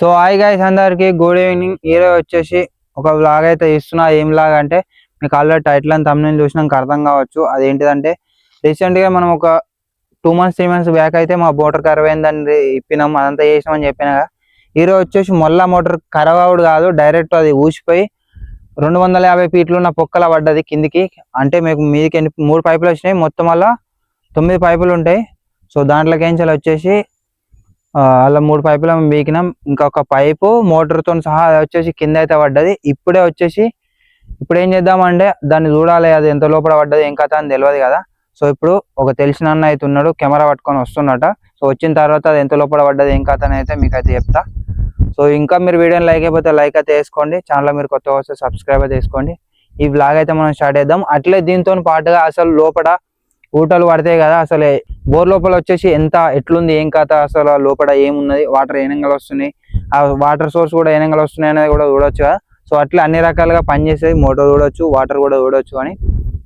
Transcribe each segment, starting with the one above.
So hi guys అందరికి good evening. ఈరోజు వచ్చేసి ఒక వ్లాగ్ అయితే ఇస్తున్నా. ఏం వ్లాగ్ అంటే మీకు ఆల్రెడీ టైటిల్ అండ్ థంబ్నెయిల్ చూసినాక అర్థం కావచ్చు. అదేంటిదంటే రీసెంట్గా మనం ఒక 2 months 3 months బ్యాక్ అయితే మా మోటార్ ఖరాబ్ అయిందని ఇప్పినాం, అదంతా చేసినామని చెప్పినా. ఈరోజు వచ్చేసి మొల్ల మోటార్ ఖరాబ్ అవుడు కాదు, డైరెక్ట్ అది ఊసిపోయి 250 ఫీట్లు ఉన్న పొక్కల పడ్డది కిందికి. అంటే మీకు మీదికి 3 పైపులు వచ్చినాయి, మొత్తం అలా 9 పైపులు ఉంటాయి. సో దాంట్లోకి వచ్చేసి అలా 3 పైపులు బీకినాం. ఇంకొక పైపు మోటార్తో సహా వచ్చేసి కింద అయితే పడ్డది. ఇప్పుడు ఏం చేద్దామంటే దాన్ని చూడాలి, అది ఎంత లోపల పడ్డది ఏం కథ అని తెలియదు కదా. సో ఇప్పుడు ఒక తెలిసిన అన్న అయితే ఉన్నాడు, కెమెరా పట్టుకొని వస్తున్నట. సో వచ్చిన తర్వాత అది ఎంత లోపల పడ్డది ఏం కథ అని అయితే మీకు అయితే చెప్తా. సో ఇంకా మీరు వీడియోని లైక్ అయిపోతే లైక్ అయితే వేసుకోండి, ఛానల్ మీరు కొత్తగా వస్తే సబ్స్క్రైబ్ అయితే చేసుకోండి. ఈ వ్లాగ్ అయితే మనం స్టార్ట్ చేద్దాం. అట్లే దీంతో పాటుగా అసలు లోపల ఊటలు పడతాయి కదా, అసలు బోర్ లోపల వచ్చేసి ఎట్లుంది ఏం కథ, అసలు లోపల ఏమున్నది, వాటర్ ఏనంగలు వస్తున్నాయి, ఆ వాటర్ సోర్స్ కూడా ఏనంగలు వస్తున్నాయి అనేది కూడా చూడొచ్చు కదా. సో అట్లా అన్ని రకాలుగా పనిచేసేది, మోటార్ చూడొచ్చు, వాటర్ కూడా చూడొచ్చు అని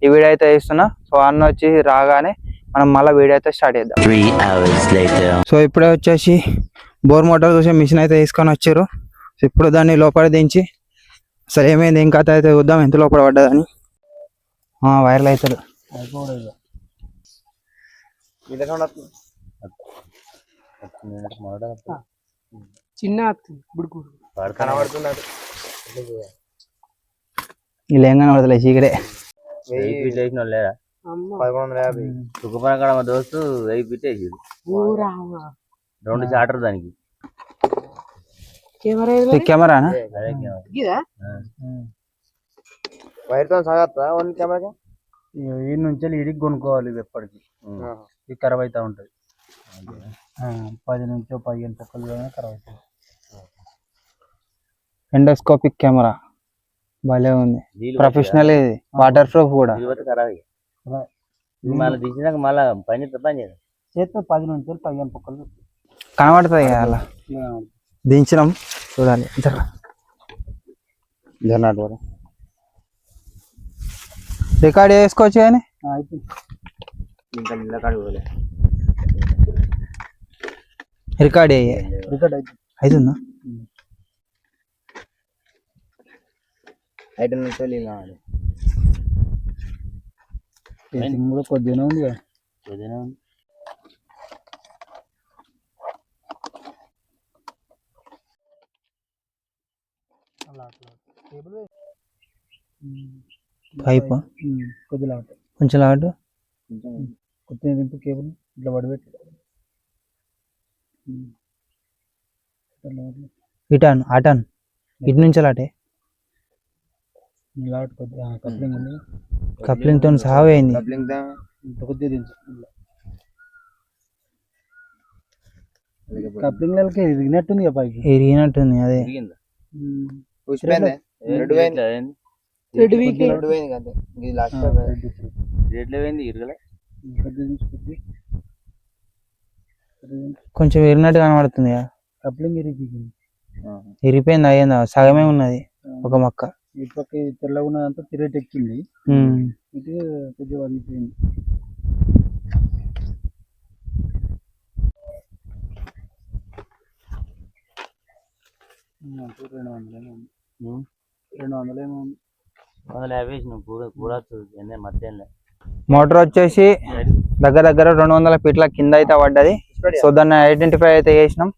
ఈ వీడియో అయితే ఇస్తున్నా. సో అన్న వచ్చి రాగానే మనం మళ్ళీ వీడియో అయితే స్టార్ట్ చేద్దాం. 3 hours later. సో ఇప్పుడే వచ్చేసి బోర్ మోటార్ చూసే మిషన్ అయితే తీసుకొని వచ్చారు. సో ఇప్పుడు దాన్ని లోపల దించి అసలు ఏమైంది ఏం కథ అయితే చూద్దాం, ఎంత లోపల పడ్డదని. వైర్లు అవుతాడు చిన్న కనబడుతున్నాడు. వీళ్ళు ఏం కనబడతలే చీకడే. 1150 తుక్కుపన మా దోస్తు 1000 ఫీట్ వేసి 2 చాటర్ దానికి కెమెరానా వైర్తో సాగత్తా ఓన్లీ కెమెరా ఈ నుంచి ఇడికి కొనుక్కోవాలి. ఇది ఎప్పటికి ఇది ఖరాబ్ అవుతా ఉంటుంది. 10 నుంచి 15 పక్కలు ఖరాబ్ అవుతుంది. ఎండోస్కోపిక్ కెమెరా భలే ఉంది, ప్రొఫెషనల్. ఇది వాటర్ ప్రూఫ్ కూడా. మళ్ళీ తీసినాక మళ్ళీ పని చేస్తే 10 నుంచి 15 పక్కలు కనబడుతుంది కదా. అలా దించినాం, చూడాలి. రికార్డ్ చేసుకోవచ్చు కానీ రికార్డ్ అవుతుందా? కొద్దిగా ఉంది కదా. పైప్ కొద్దిగా కొంచెం లాటు కొద్దిగా దింపు, కేబుల్ ఇట్లా పడిపెట్టి అటాను ఇటు నుంచి లాటే. కొద్దిగా కప్లింగ్ ఉంది, కప్లింగ్ తో సహా అయింది. కొద్దిగా దించు, కప్లింగ్ ఇరిగినట్టుంది, పైకి ఇరిగినట్టుంది. అదే కొంచెం ఇరిగినట్టు కనబడుతుంది. కప్లింగ్ ఇరిగిపోయింది, అయ్యిందా? సగమే ఉన్నది ఒక మొక్క. ఇటు పక్క తెల్లగా ఉన్నదంతా తిరేట్ ఎక్కింది, ఇటు కొద్దిగా వదిలిపోయింది. మోటార్ వచ్చేసి దగ్గర 200 ఫీట్ల కింద అయితే పడ్డది. సో దాన్ని ఐడెంటిఫై అయితే చేసినాం.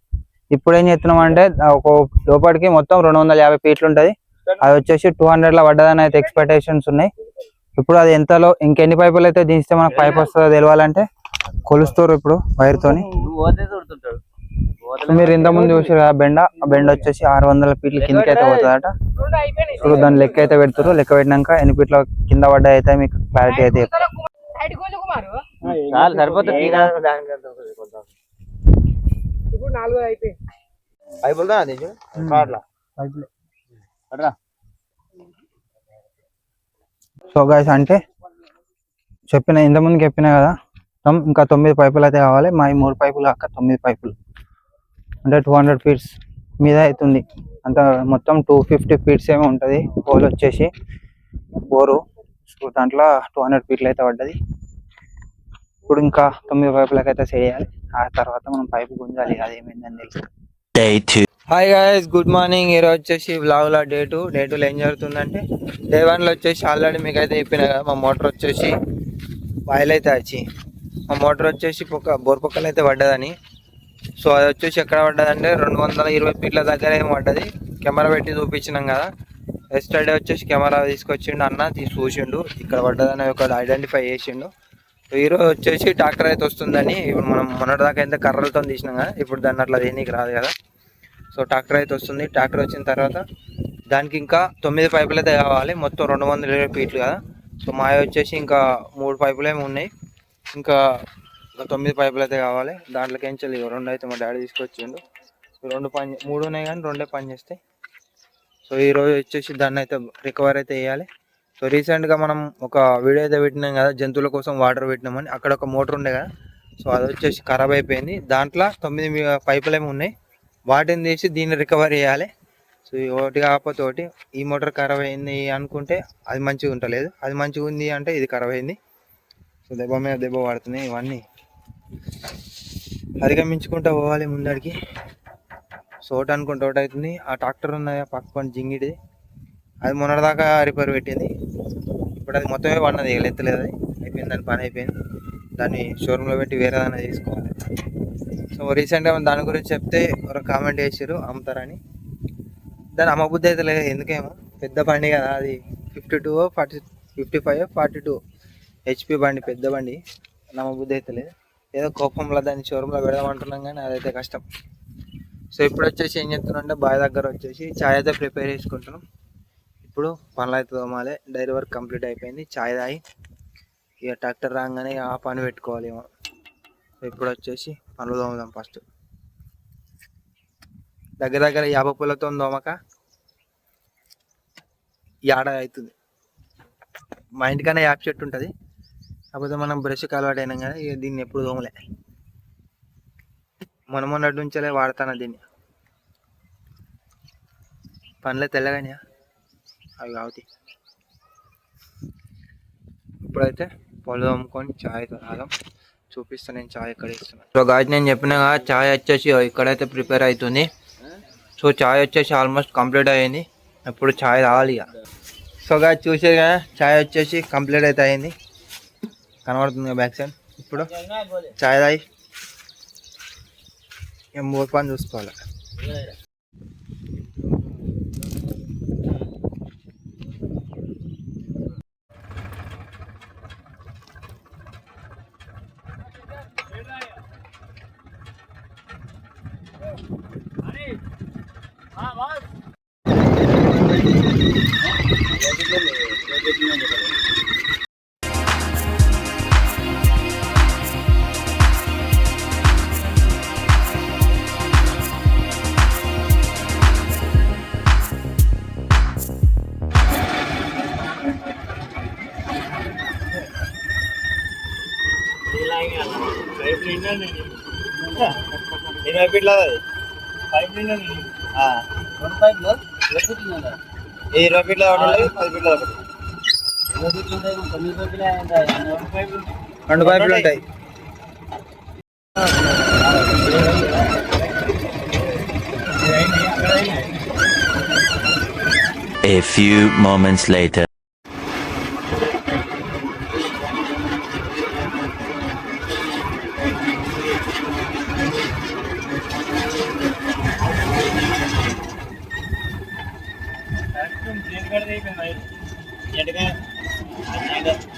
ఇప్పుడు ఏం చేస్తున్నాం అంటే ఒక లోపలికి మొత్తం 250 ఫీట్లు ఉంటుంది. అది వచ్చేసి 200 పడ్డదని అయితే ఎక్స్పెక్టేషన్స్ ఉన్నాయి. ఇప్పుడు అది ఎంతలో ఇంకెన్ని పైపులు అయితే దించితే మనకు పైప్ వస్తుందో తెలియాలంటే కొలుస్తారు ఇప్పుడు వైర్ తోని. మీరు ఇంత ముందు చూసారు కదా బెండ, ఆ బెండ వచ్చేసి 600 ఫీట్ల కిందకి అయితే పోతుందట. ఇప్పుడు దాన్ని లెక్క అయితే పెడతారు. లెక్క పెట్టినాక ఎన్ని ఫీట్ల కింద పడ్డా అయితే మీకు క్లారిటీ అయితే సో గైస్ అంటే ఇంతకుముందుకు చెప్పినా కదా, ఇంకా 9 పైపులు అయితే కావాలి. మా 3 పైపులు కాక 9 పైపులు అంటే 200 ఫీట్స్ మీద అవుతుంది. అంత మొత్తం 250 ఫీట్స్ ఏమో ఉంటుంది పోల్ వచ్చేసి బోరు. సో దాంట్లో 200 ఫీట్లు అయితే పడ్డది. ఇప్పుడు ఇంకా 9 పైపులకైతే చేయాలి. ఆ తర్వాత మనం పైపు గుంజాలి, అదేమైందని తెలుసు. Hi guys, good morning. ఈరోజు వచ్చేసి వ్లాగ్లో డే టూలో ఏం జరుగుతుందంటే, డే 1లో వచ్చేసి ఆల్రెడీ మీకు అయితే చెప్పిన కదా, మా మోటార్ వచ్చేసి బాయిల్ అయితే వచ్చి మా మోటార్ వచ్చేసి బోర్పక్కలు అయితే పడ్డదని. సో అది వచ్చేసి ఎక్కడ పడ్డదంటే 220 ఫీట్ల దగ్గర ఏం పడ్డది. కెమెరా పెట్టి చూపించినాం కదా, ఎస్టర్డే వచ్చేసి కెమెరా తీసుకొచ్చిండు అన్న, చూసిండు ఇక్కడ పడ్డదని ఒక ఐడెంటిఫై చేసిండు. ఈరోజు వచ్చేసి ట్రాక్టర్ అయితే వస్తుందని, ఇప్పుడు మనం మొన్నటిదాకా అయితే కర్రలతో తీసినాం కదా, ఇప్పుడు దాన్ని అట్లా దేనికి రాదు కదా. సో ట్రాక్టర్ అయితే వస్తుంది. ట్రాక్టర్ వచ్చిన తర్వాత దానికి ఇంకా 9 పైపులు అయితే కావాలి, మొత్తం 220 ఫీట్లు కదా. సో మాయ వచ్చేసి ఇంకా 3 పైపులు ఏమి ఉన్నాయి, ఇంకా 9 పైపులు అయితే కావాలి. దాంట్లోకి ఏం చెల్లి 2 అయితే మా డాడీ తీసుకొచ్చిండు. 3 ఉన్నాయి కానీ 2 పని చేస్తాయి. సో ఈరోజు వచ్చేసి దాన్ని అయితే రికవర్ అయితే వేయాలి. సో రీసెంట్గా మనం ఒక వీడియో అయితే పెట్టినాం కదా, జంతువుల కోసం వాటర్ పెట్టినామని. అక్కడ ఒక మోటార్ ఉండే కదా, సో అది వచ్చేసి ఖరాబ్ అయిపోయింది. దాంట్లో 9 పైపులు ఏమి ఉన్నాయి, వాటిని తీసి దీన్ని రికవర్ చేయాలి. సో ఒకటి కాకపోతే ఒకటి, ఈ మోటార్ ఖరాబ్ అయింది అనుకుంటే అది మంచిగా ఉంటలేదు, అది మంచిగా ఉంది అంటే ఇది ఖరాబ్ అయింది. సో దెబ్బ మీద దెబ్బ పడుతున్నాయి. ఇవన్నీ అధిగమించుకుంటూ పోవాలి ముందడికి. సో ఒకటి అనుకుంటే ఒకటి అవుతుంది. ఆ ట్రాక్టర్ ఉన్నది పక్క పని జింగిడిది, అది మొన్నటిదాకా రిపేర్ పెట్టింది. ఇప్పుడు అది మొత్తమే పడినది, ఎత్తలేదు. అది అయిపోయింది, దాని పని అయిపోయింది. దాన్ని షోరూంలో పెట్టి వేరే దాన్ని తీసుకోవాలి. సో రీసెంట్గా దాని గురించి చెప్తే ఒక కామెంట్ చేసారు అమ్ముతారని. దాని అమ్మబుద్ధి అయితే లేదు, ఎందుకేమో పెద్ద బండి కదా అది, 55 42 HP బండి, పెద్ద బండి. నమ్మబుద్ధి అయితే లేదు, ఏదో కోపంలో దాన్ని షోరూంలో పెడదామంటున్నాం కానీ అదైతే కష్టం. సో ఇప్పుడు వచ్చేసి ఏం చెప్తున్నాం అంటే, బాయ్ దగ్గర వచ్చేసి ఛాయ్ అయితే ప్రిపేర్ చేసుకుంటున్నాం. ఇప్పుడు పనులు అయితే తోమాలి. డైరీ వర్క్ కంప్లీట్ అయిపోయింది. ఛాయ్ తాగి ఇక ట్రాక్టర్ రాగానే ఆ పని పెట్టుకోవాలి ఏమో. సో ఇప్పుడు వచ్చేసి పనులు తోముదాం. ఫస్ట్ దగ్గర 50 పూలతో తోమక ఏడ అవుతుంది. మా ఇంటికన్నా యాప్ చెట్టు ఉంటుంది, కాకపోతే మనం బ్రష్కి అలవాటు అయినాం కదా, ఇక దీన్ని ఎప్పుడు తోమలే. మొన్నటి నుంచే వాడతాను దీన్ని. పనులే తెల్లగానే అవి కావుతాయి. ఇప్పుడైతే పళ్ళు తోముకొని ఛాయ్ తాగాం. చూపిస్తాను నేను ఛాయ్ ఎక్కడ ఇస్తున్నాను. సో గాయస్, నేను చెప్పిన ఛాయ్ వచ్చేసి ఇక్కడైతే ప్రిపేర్ అవుతుంది. సో ఛాయ్ వచ్చేసి ఆల్మోస్ట్ కంప్లీట్ అయ్యింది. ఇప్పుడు ఛాయ్ తాగాలి ఇక. సో గాయస్ చూసారు కదా, ఛాయ్ వచ్చేసి కంప్లీట్ అయితే అయింది, కనబడుతుంది బ్యాక్ సైడ్. ఇప్పుడు ఛాయ్ తాగి ఏం మూడు పని చూసుకోవాలి. రెండు పైపులు ఉంటాయి. A few moments later. कर दे